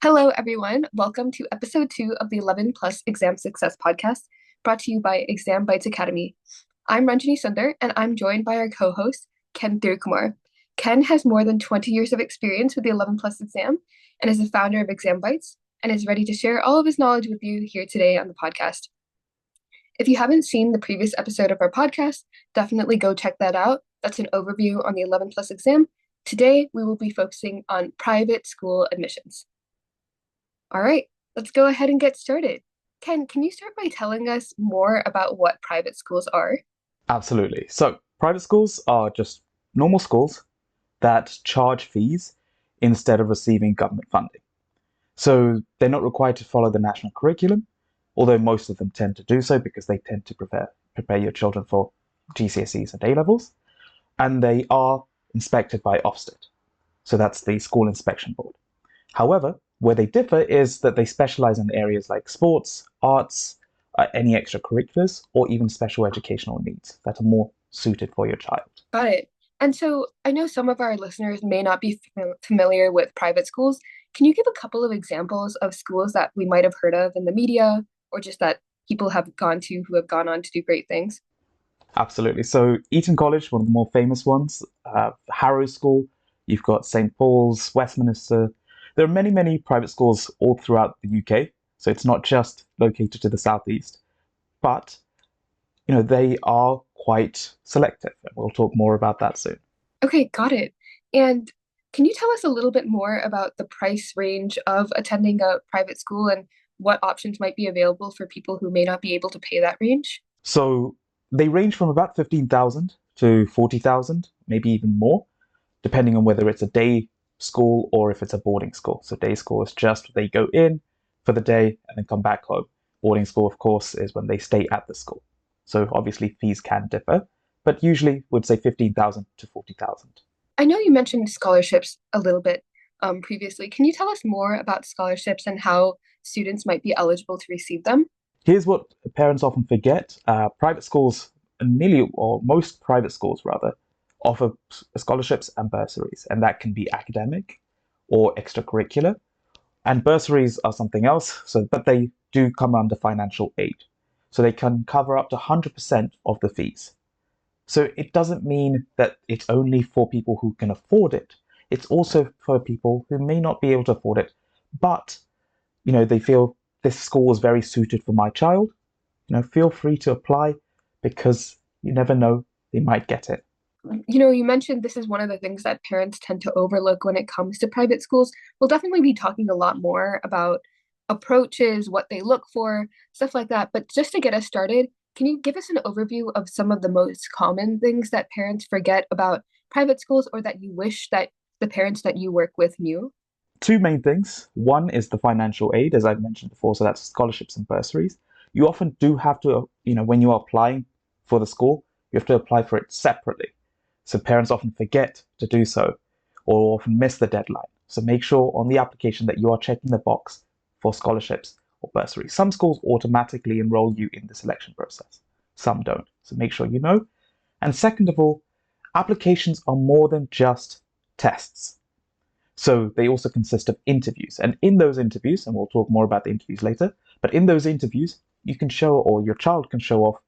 Hello, everyone. Welcome to episode 2 of the 11 Plus Exam Success podcast, brought to you by Exam Bytes Academy. I'm Ranjani Sundar, and I'm joined by our co host, Ken Thirukkumar. Ken has more than 20 years of experience with the 11 Plus exam and is the founder of Exam Bytes and is ready to share all of his knowledge with you here today on the podcast. If you haven't seen the previous episode of our podcast, definitely go check that out. That's an overview on the 11 Plus exam. Today, we will be focusing on private school admissions. All right, let's go ahead and get started. Ken, can you start by telling us more about what private schools are? Absolutely. So, private schools are just normal schools that charge fees instead of receiving government funding. So, they're not required to follow the national curriculum, although most of them tend to do so because they tend to prepare your children for GCSEs and A levels. And they are inspected by Ofsted. So, that's the School Inspection Board. However, where they differ is that they specialize in areas like sports, arts, any extracurriculars, or even special educational needs that are more suited for your child. Got it. And so I know some of our listeners may not be familiar with private schools. Can you give a couple of examples of schools that we might have heard of in the media or just that people have gone to who have gone on to do great things? Absolutely. So, Eton College, one of the more famous ones, Harrow School, you've got St. Paul's, Westminster. There are many, many private schools all throughout the UK. So, it's not just located to the southeast, but they are quite selective. And we'll talk more about that soon. Okay, got it. And can you tell us a little bit more about the price range of attending a private school and what options might be available for people who may not be able to pay that range? So, they range from about 15,000 to 40,000, maybe even more, depending on whether it's a day school or if it's a boarding school. So, day school is just they go in for the day and then come back home. Boarding school, of course, is when they stay at the school. So, obviously, fees can differ, but usually would say 15,000 to 40,000. I know you mentioned scholarships a little bit previously. Can you tell us more about scholarships and how students might be eligible to receive them? Here's what parents often forget. Private schools, nearly, or most private schools rather, offer scholarships and bursaries, and that can be academic or extracurricular. And bursaries are something else, but they do come under financial aid. So they can cover up to 100% of the fees. So it doesn't mean that it's only for people who can afford it. It's also for people who may not be able to afford it, but they feel this school is very suited for my child. Feel free to apply because you never know, they might get it. You mentioned this is one of the things that parents tend to overlook when it comes to private schools. We'll definitely be talking a lot more about approaches, what they look for, stuff like that. But just to get us started, can you give us an overview of some of the most common things that parents forget about private schools or that you wish that the parents that you work with knew? Two main things. One is the financial aid, as I've mentioned before, so that's scholarships and bursaries. You often do have to, when you are applying for the school, you have to apply for it separately. So parents often forget to do so or often miss the deadline. So make sure on the application that you are checking the box for scholarships or bursaries. Some schools automatically enroll you in the selection process. Some don't. So make sure you know. And second of all, applications are more than just tests. So they also consist of interviews. And in those interviews, and we'll talk more about the interviews later, but in those interviews, you can show, or your child can show off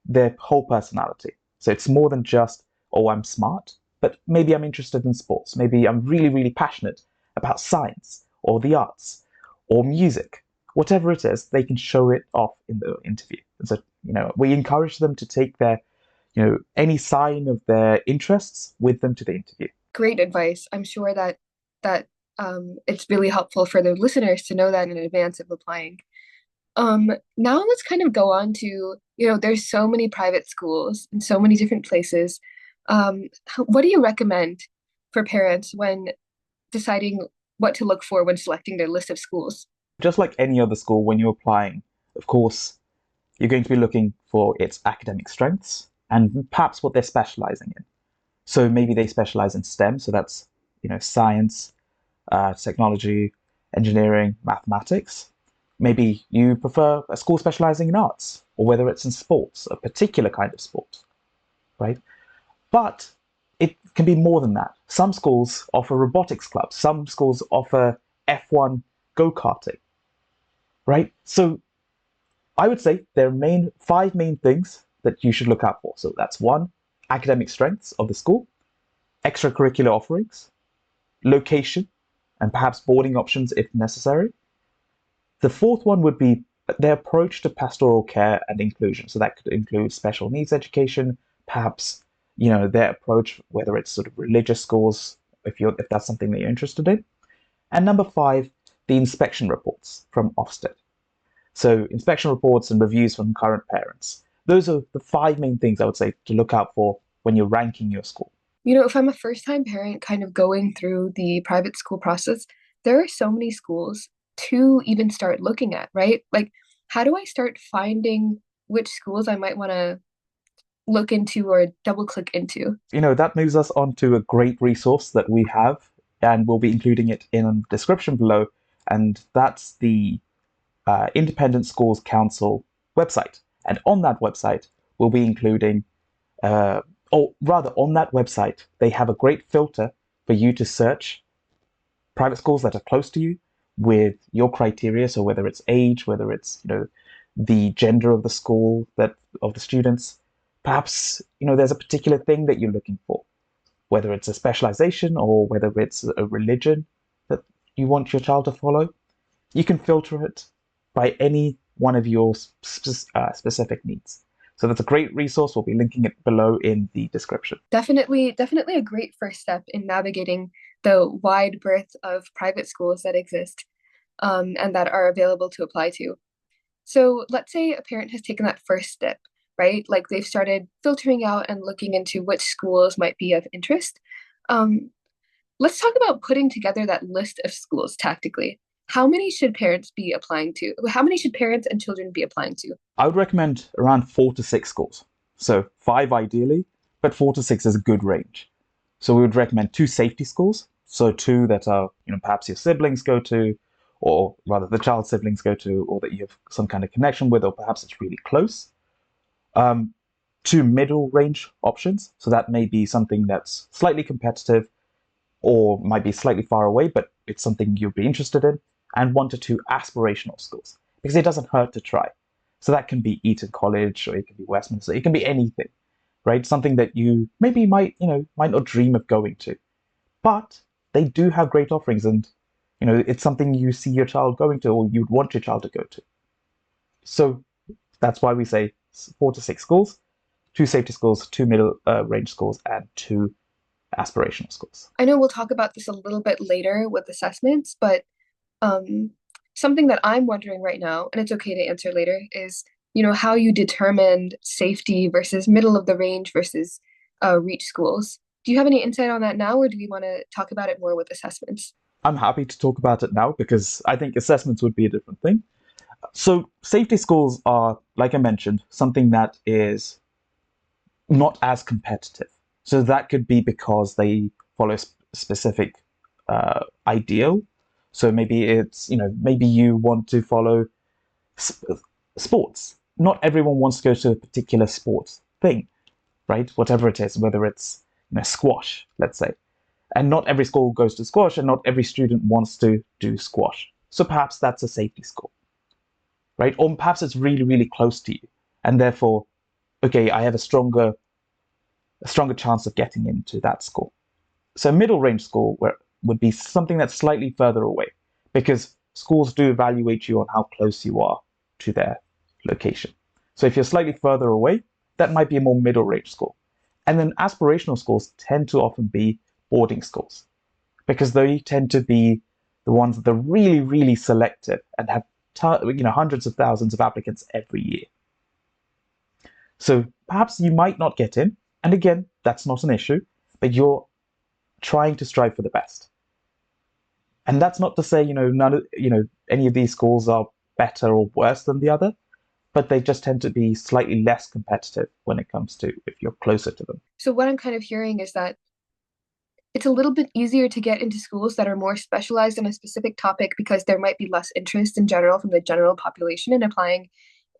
their whole personality. So it's more than just, oh, I'm smart, but maybe I'm interested in sports. Maybe I'm really, really passionate about science or the arts or music. Whatever it is, they can show it off in the interview. And so, we encourage them to take their, any sign of their interests with them to the interview. Great advice. I'm sure that it's really helpful for the listeners to know that in advance of applying. Now let's kind of go on to, there's so many private schools in so many different places. What do you recommend for parents when deciding what to look for when selecting their list of schools? Just like any other school, when you're applying, of course, you're going to be looking for its academic strengths and perhaps what they're specializing in. So maybe they specialize in STEM, so that's science, technology, engineering, mathematics. Maybe you prefer a school specializing in arts, or whether it's in sports, a particular kind of sport, right? But it can be more than that. Some schools offer robotics clubs. Some schools offer F1 go-karting, right? So I would say there are five main things that you should look out for. So that's one, academic strengths of the school, extracurricular offerings, location, and perhaps boarding options if necessary. The fourth one would be their approach to pastoral care and inclusion. So that could include special needs education, perhaps their approach, whether it's sort of religious schools, if that's something that you're interested in. And number five, the inspection reports from Ofsted. So inspection reports and reviews from current parents. Those are the five main things I would say to look out for when you're ranking your school. If I'm a first-time parent kind of going through the private school process, there are so many schools to even start looking at, right? Like, how do I start finding which schools I might want to look into or double click into? That moves us on to a great resource that we have, and we'll be including it in the description below, and that's the Independent Schools Council website. And on that website, we'll be including, or rather, on that website, they have a great filter for you to search private schools that are close to you with your criteria. So whether it's age, whether it's the gender of the school, that of the students, perhaps there's a particular thing that you're looking for, whether it's a specialization or whether it's a religion that you want your child to follow. You can filter it by any one of your specific needs. So that's a great resource. We'll be linking it below in the description. Definitely a great first step in navigating the wide breadth of private schools that exist, and that are available to apply to. So let's say a parent has taken that first step, right? Like they've started filtering out and looking into which schools might be of interest. Um, let's talk about putting together that list of schools tactically. How many should parents be applying to? How many should parents and children be applying to? I would recommend around 4 to 6 schools. So five ideally, but 4 to 6 is a good range. So we would recommend two safety schools. So two that are, perhaps your siblings go to, or rather the child's siblings go to, or that you have some kind of connection with, or perhaps it's really close. Two middle range options. So that may be something that's slightly competitive or might be slightly far away, but it's something you'd be interested in. And 1 to 2 aspirational schools, because it doesn't hurt to try. So that can be Eton College, or it can be Westminster, it can be anything, right? Something that you maybe might not dream of going to, but they do have great offerings, and it's something you see your child going to, or you'd want your child to go to. So that's why we say 4 to 6 schools, two safety schools, two middle range schools, and two aspirational schools. I know we'll talk about this a little bit later with assessments, but um, something that I'm wondering right now, and it's okay to answer later, is how you determined safety versus middle of the range versus reach schools. Do you have any insight on that now, or do we want to talk about it more with assessments? I'm happy to talk about it now because I think assessments would be a different thing. So safety schools are, like I mentioned, something that is not as competitive. So that could be because they follow a specific ideal. So maybe it's, maybe you want to follow sports. Not everyone wants to go to a particular sports thing, right? Whatever it is, whether it's squash, let's say. And not every school goes to squash, and not every student wants to do squash. So perhaps that's a safety school, right? Or perhaps it's really, really close to you, and therefore, okay, I have a stronger chance of getting into that school. So middle range school would be something that's slightly further away, because schools do evaluate you on how close you are to their location. So if you're slightly further away, that might be a more middle range school. And then aspirational schools tend to often be boarding schools, because they tend to be the ones that are really, really selective and have hundreds of thousands of applicants every year. So perhaps you might not get in, and again, that's not an issue, but you're trying to strive for the best. And that's not to say, any of these schools are better or worse than the other, but they just tend to be slightly less competitive when it comes to if you're closer to them. So what I'm kind of hearing is that it's a little bit easier to get into schools that are more specialized in a specific topic because there might be less interest in general from the general population in applying.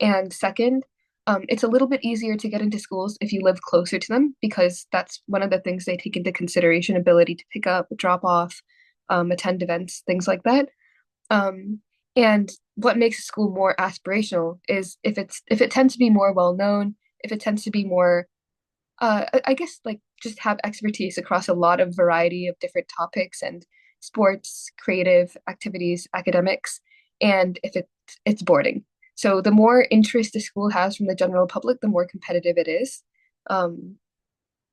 And second, it's a little bit easier to get into schools if you live closer to them, because that's one of the things they take into consideration, ability to pick up, drop off, attend events, things like that. Um, and what makes a school more aspirational is if it tends to be more well known, if it tends to be more I guess like just have expertise across a lot of variety of different topics and sports, creative activities, academics, and if it's boarding. So the more interest the school has from the general public, the more competitive it is. Um,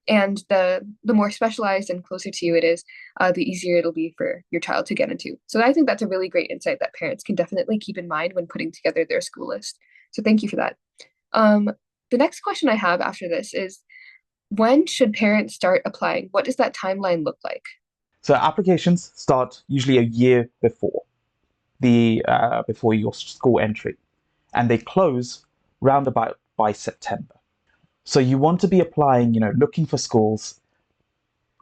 and the more specialized and closer to you it is, the easier it'll be for your child to get into. So I think that's a really great insight that parents can definitely keep in mind when putting together their school list. So thank you for that. Um, the next question I have after this is, when should parents start applying? What does that timeline look like? So applications start usually a year before the before your school entry, and they close round about by September. So you want to be applying, looking for schools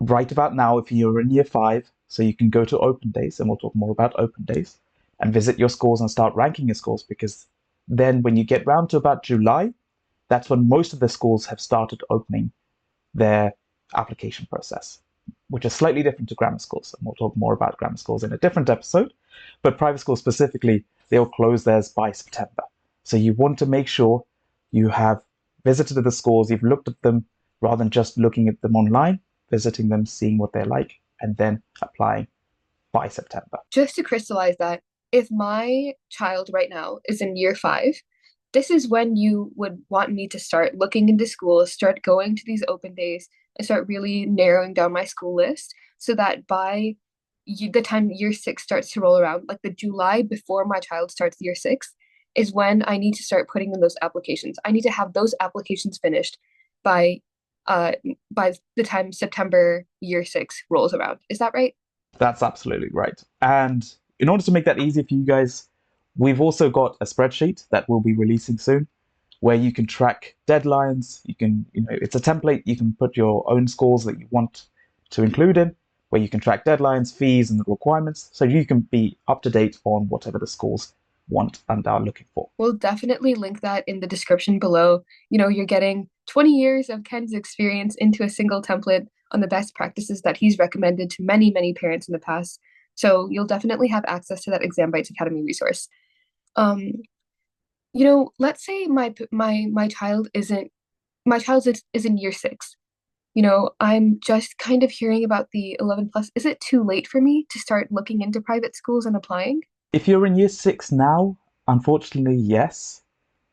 right about now if you're in year five, so you can go to open days, and we'll talk more about open days, and visit your schools and start ranking your schools, because then when you get round to about July, that's when most of the schools have started opening their application process, which is slightly different to grammar schools. And we'll talk more about grammar schools in a different episode. But private schools specifically, they'll close theirs by September. So you want to make sure you have visited the schools, you've looked at them rather than just looking at them online, visiting them, seeing what they're like, and then applying by September. Just to crystallize that, if my child right now is in year five, this is when you would want me to start looking into schools, start going to these open days, and start really narrowing down my school list so that by the time year six starts to roll around, like the July before my child starts year six, is when I need to start putting in those applications. I need to have those applications finished by uh by the time September year six rolls around. Is that right? That's absolutely right. And in order to make that easy for you guys, we've also got a spreadsheet that we'll be releasing soon where you can track deadlines. You can, it's a template. You can put your own scores that you want to include in, where you can track deadlines, fees, and the requirements. So you can be up to date on whatever the schools want and are looking for. We'll definitely link that in the description below. You're getting 20 years of Ken's experience into a single template on the best practices that he's recommended to many, many parents in the past. So you'll definitely have access to that Exam Bytes Academy resource. Um, let's say my child isn't my child is in year six. I'm just kind of hearing about the 11 plus. Is it too late for me to start looking into private schools and applying? If you're in year six now, unfortunately, yes,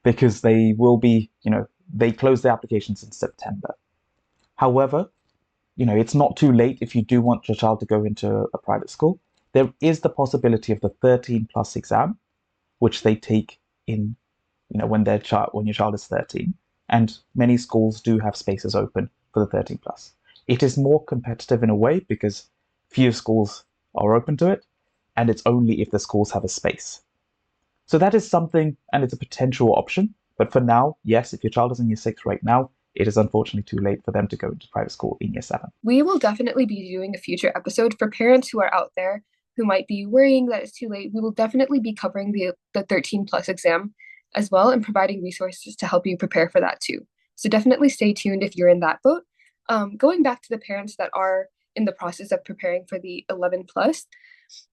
because they will be, they close the applications in September. However, it's not too late if you do want your child to go into a private school. There is the possibility of the 13 plus exam, which they take in, when your child is 13. And many schools do have spaces open for the 13 plus. It is more competitive in a way because few schools are open to it, and it's only if the schools have a space. So that is something, and it's a potential option. But for now, yes, if your child is in year six right now, it is unfortunately too late for them to go into private school in year seven. We will definitely be doing a future episode for parents who are out there who might be worrying that it's too late. We will definitely be covering the 13 plus exam as well and providing resources to help you prepare for that too. So definitely stay tuned if you're in that boat. Going back to the parents that are in the process of preparing for the 11 plus,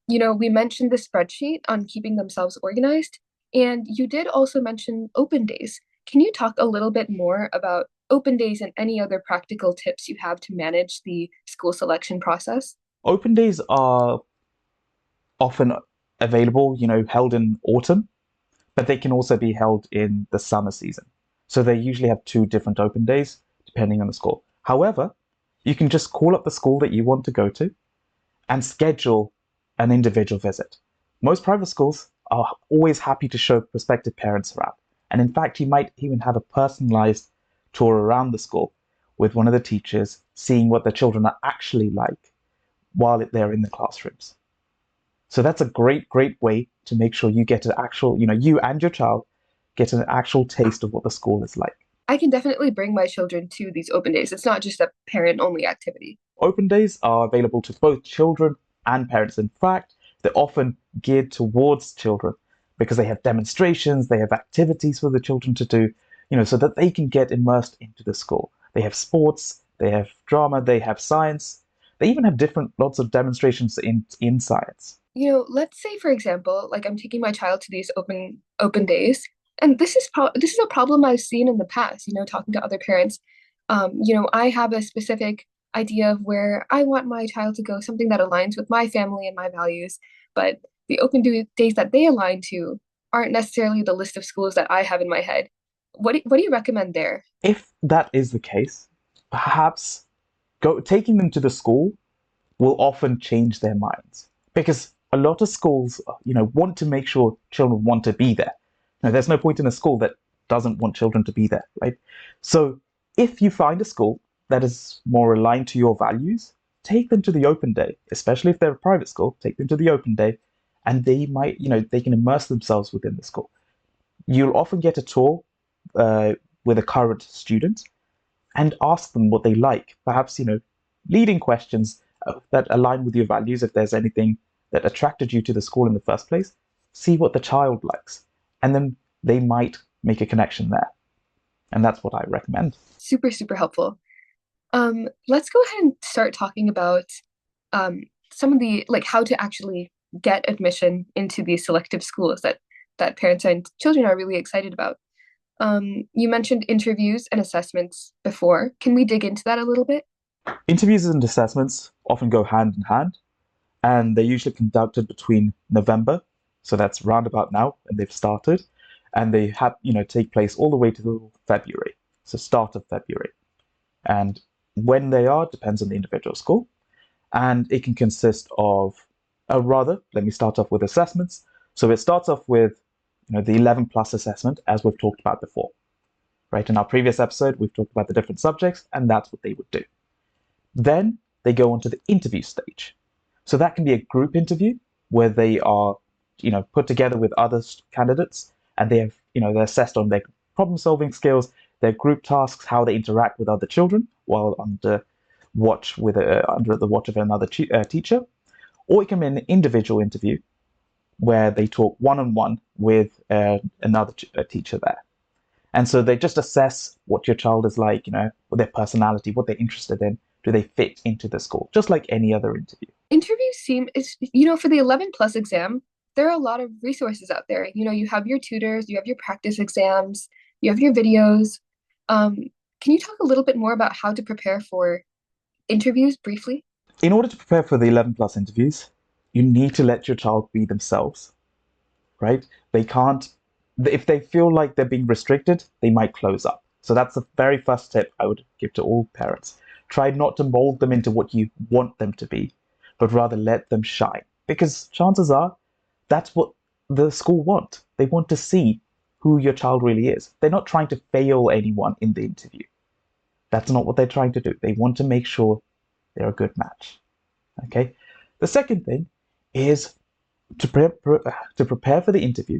we mentioned the spreadsheet on keeping themselves organized, and you did also mention open days. Can you talk a little bit more about open days and any other practical tips you have to manage the school selection process? Open days are often available, held in autumn, but they can also be held in the summer season. So they usually have two different open days depending on the school. However, you can just call up the school that you want to go to and schedule an individual visit. Most private schools are always happy to show prospective parents around. And in fact, you might even have a personalized tour around the school with one of the teachers, seeing what the children are actually like while they're in the classrooms. So that's a great, great way to make sure you get an actual, you and your child get an actual taste of what the school is like. I can definitely bring my children to these open days. It's not just a parent only activity. Open days are available to both children and parents. In fact, they're often geared towards children because they have demonstrations, they have activities for the children to do, so that they can get immersed into the school. They have sports, they have drama, they have science. They even have lots of demonstrations in science. Let's say for example, like I'm taking my child to these open days, and this is a problem I've seen in the past, talking to other parents. I have a specific idea of where I want my child to go, something that aligns with my family and my values, but the days that they align to aren't necessarily the list of schools that I have in my head. What do you recommend there? If that is the case, perhaps go taking them to the school will often change their minds because a lot of schools, want to make sure children want to be there. Now, there's no point in a school that doesn't want children to be there, right? So, if you find a school that is more aligned to your values, take them to the open day, especially if they're a private school, take them to the open day, and they might, they can immerse themselves within the school. You'll often get a tour uh, with a current student and ask them what they like. Perhaps, leading questions that align with your values. If there's anything that attracted you to the school in the first place, see what the child likes. And then they might make a connection there. And that's what I recommend. Super, super helpful. Let's go ahead and start talking about some of the like how to actually get admission into these selective schools that parents and children are really excited about. You mentioned interviews and assessments before. Can we dig into that a little bit? Interviews and assessments often go hand in hand, and they're usually conducted between November, so that's round about now, and they've started, and they have, take place all the way to February, so start of February. And when they are depends on the individual school, and it can consist of, rather, let me start off with assessments. So it starts off with, the 11 plus assessment, as we've talked about before, right? In our previous episode, we've talked about the different subjects, and that's what they would do. Then they go on to the interview stage. So that can be a group interview where they are, put together with other candidates, and they have, they're assessed on their problem-solving skills, their group tasks, how they interact with other children while under the watch of another teacher. Or it can be an individual interview where they talk one-on-one with another teacher there. And so they just assess what your child is like, what their personality, what they're interested in. Do they fit into the school? Just like any other interview. Interviews seem is for the 11 plus exam, there are a lot of resources out there. You have your tutors, you have your practice exams, you have your videos. Um, can you talk a little bit more about how to prepare for interviews briefly? In order to prepare for the 11 plus interviews, you need to let your child be themselves, right? They can't, if they feel like they're being restricted, they might close up. So that's the very first tip I would give to all parents. Try not to mold them into what you want them to be, but rather let them shine. Because chances are that's what the school want. They want to see who your child really is. They're not trying to fail anyone in the interview. That's not what they're trying to do. They want to make sure they're a good match. Okay? The second thing is to prepare for the interview.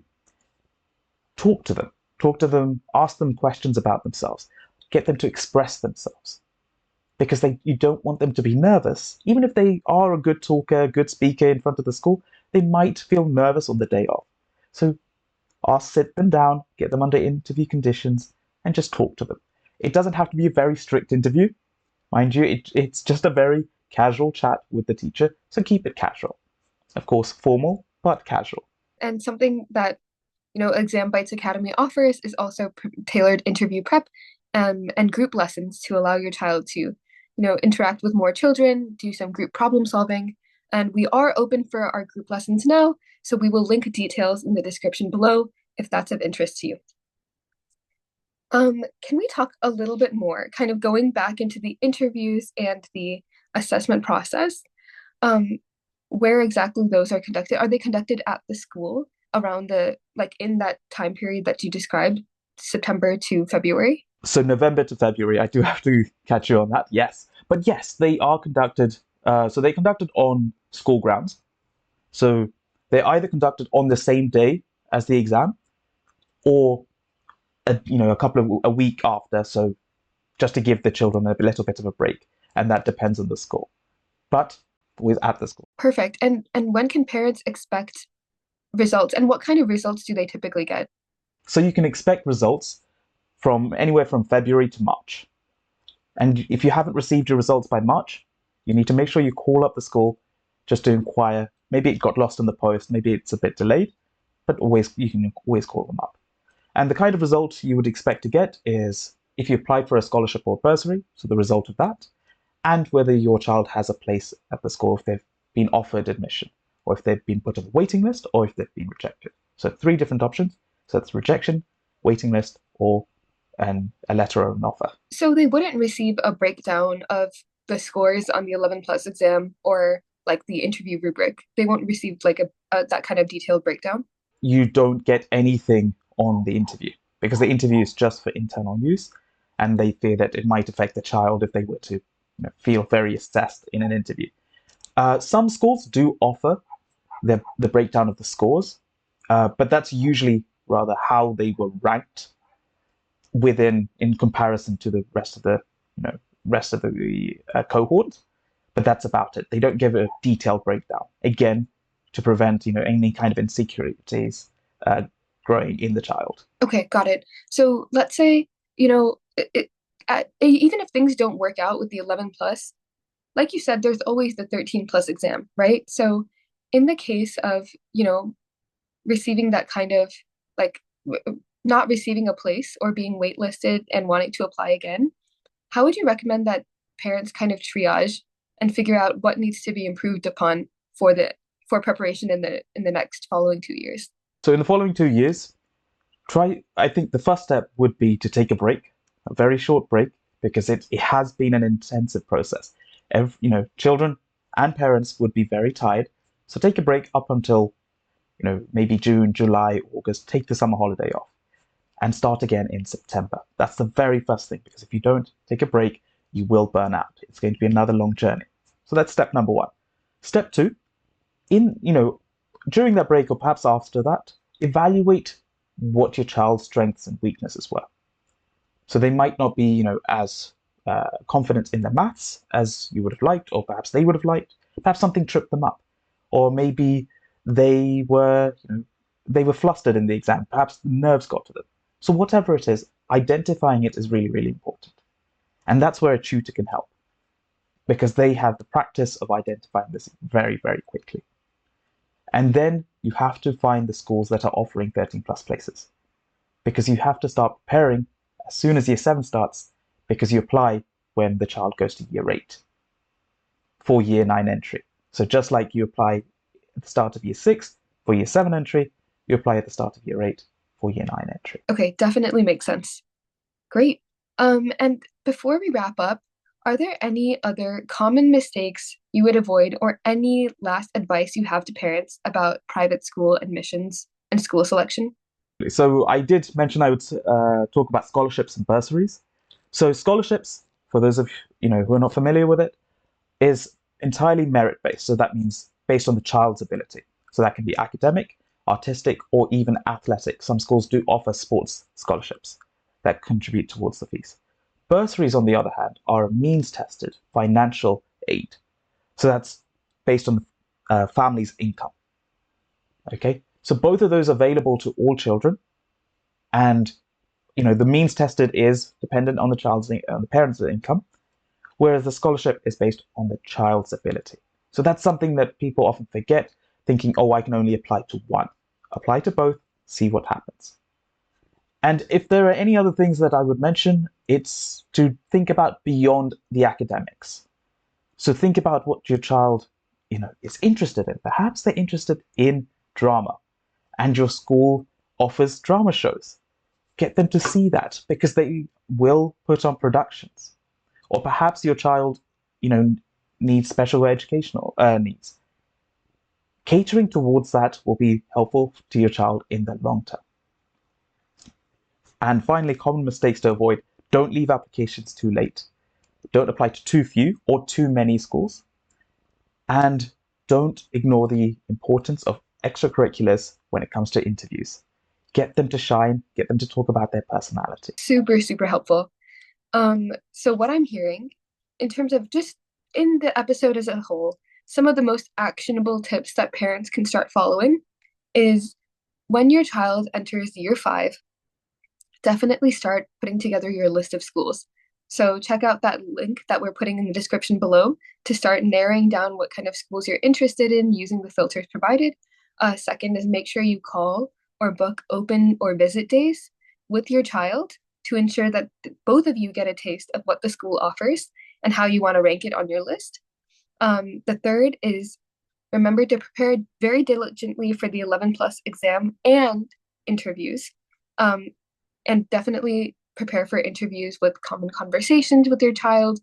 Talk to them. Talk to them, ask them questions about themselves. Get them to express themselves. Because you don't want them to be nervous. Even if they are a good talker, good speaker in front of the school, they might feel nervous on the day off. So sit them down, get them under interview conditions, and just talk to them. It doesn't have to be a very strict interview. Mind you, it's just a very casual chat with the teacher, so keep it casual. Of course, formal, but casual. And something that Exam Bytes Academy offers is also tailored interview prep and group lessons to allow your child to interact with more children, do some group problem solving. And we are open for our group lessons now, so we will link details in the description below if that's of interest to you. Can we talk a little bit more, kind of going back into the interviews and the assessment process? Where exactly those are conducted? Are they conducted at the school around in that time period that you described, September to February? So November to February, I do have to catch you on that, yes. But yes, they are conducted, so they conducted on school grounds. So they're either conducted on the same day as the exam or a week after, so just to give the children a little bit of a break. And that depends on the school. But at the school. Perfect. And when can parents expect results, and what kind of results do they typically get? So you can expect results from anywhere from February to March. And if you haven't received your results by March, you need to make sure you call up the school just to inquire, Maybe it got lost in the post, maybe it's a bit delayed, but always you can always call them up. And the kind of result you would expect to get is if you applied for a scholarship or bursary, so the result of that, and whether your child has a place at the school, if they've been offered admission, or if they've been put on the waiting list, or if they've been rejected. So three different options. So it's rejection, waiting list, or a letter or an offer. So they wouldn't receive a breakdown of the scores on the 11 plus exam or like the interview rubric. They won't receive like a that kind of detailed breakdown. You don't get anything on the interview because the interview is just for internal use, and they fear that it might affect the child if they were to feel very assessed in an interview. Some schools do offer the breakdown of the scores, but that's usually rather how they were ranked in comparison to the rest of the cohort. But that's about it. They don't give a detailed breakdown, again, to prevent any kind of insecurities growing in the child. Okay, got it. So let's say, you know, even if things don't work out with the 11 plus, like you said, there's always the 13 plus exam, right? So in the case of, receiving that kind of like not receiving a place or being waitlisted and wanting to apply again, how would you recommend that parents kind of triage and figure out what needs to be improved upon for preparation in the next following 2 years? So in the following 2 years, I think the first step would be to take a break, a very short break, because it has been an intensive process. Children and parents would be very tired. So take a break up until, maybe June, July, August, take the summer holiday off and start again in September. That's the very first thing, because if you don't take a break, you will burn out. It's going to be another long journey. So that's step number one. Step two, during that break or perhaps after that, evaluate what your child's strengths and weaknesses were. So they might not be, as confident in the maths as you would have liked, or perhaps they would have liked. Perhaps something tripped them up, or maybe they were flustered in the exam. Perhaps the nerves got to them. So whatever it is, identifying it is really, really important. And that's where a tutor can help, because they have the practice of identifying this very, very quickly. And then you have to find the schools that are offering 13 plus places, because you have to start preparing as soon as year 7 starts, because you apply when the child goes to year 8 for year 9 entry. So just like you apply at the start of year 6 for year 7 entry, you apply at the start of year 8 for year 9 entry. Okay, definitely makes sense. Great. And before we wrap up, are there any other common mistakes you would avoid or any last advice you have to parents about private school admissions and school selection? So I did mention I would talk about scholarships and bursaries. So scholarships, for those of who are not familiar with it, is entirely merit-based. So that means based on the child's ability. So that can be academic, artistic, or even athletic. Some schools do offer sports scholarships that contribute towards the fees. Bursaries, on the other hand, are a means-tested financial aid. So that's based on the family's income. Okay, so both of those are available to all children, and the means tested is dependent on the parents' income, whereas the scholarship is based on the child's ability. So that's something that people often forget, thinking, oh, I can only apply to one. Apply to both, see what happens. And if there are any other things that I would mention, it's to think about beyond the academics. So think about what your child, is interested in. Perhaps they're interested in drama, and your school offers drama shows. Get them to see that, because they will put on productions. Or perhaps your child, needs special educational needs. Catering towards that will be helpful to your child in the long term. And finally, common mistakes to avoid: don't leave applications too late. Don't apply to too few or too many schools. And don't ignore the importance of extracurriculars when it comes to interviews. Get them to shine, get them to talk about their personality. Super, super helpful. So what I'm hearing in terms of just in the episode as a whole, some of the most actionable tips that parents can start following is when your child enters year 5, definitely start putting together your list of schools. So check out that link that we're putting in the description below to start narrowing down what kind of schools you're interested in using the filters provided. Second is make sure you call or book open or visit days with your child to ensure that both of you get a taste of what the school offers and how you want to rank it on your list. The third is remember to prepare very diligently for the 11 plus exam and interviews. Um, and definitely prepare for interviews with common conversations with your child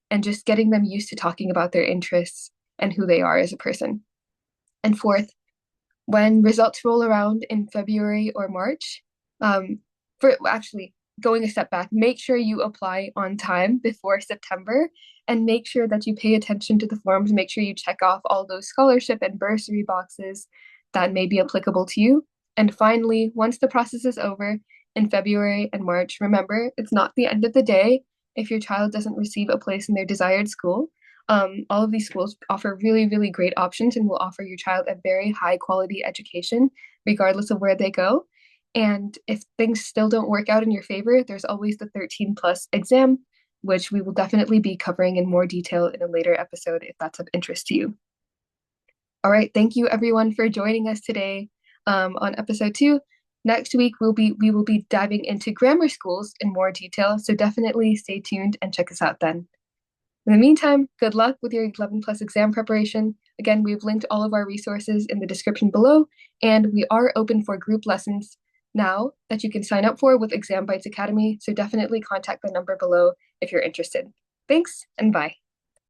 and just getting them used to talking about their interests and who they are as a person. And fourth, when results roll around in February or March, for actually going a step back, make sure you apply on time before September and make sure that you pay attention to the forms. Make sure you check off all those scholarship and bursary boxes that may be applicable to you. And finally, once the process is over in February and March, remember it's not the end of the day if your child doesn't receive a place in their desired school. All of these schools offer really, really great options and will offer your child a very high quality education, regardless of where they go. And if things still don't work out in your favor, there's always the 13 plus exam, which we will definitely be covering in more detail in a later episode if that's of interest to you. All right, thank you everyone for joining us today on episode 2. Next week we will be diving into grammar schools in more detail, so definitely stay tuned and check us out then. In the meantime, good luck with your 11 plus exam preparation. Again, we've linked all of our resources in the description below, and we are open for group lessons now that you can sign up for with Exam Bytes Academy, so definitely contact the number below if you're interested. Thanks, and bye.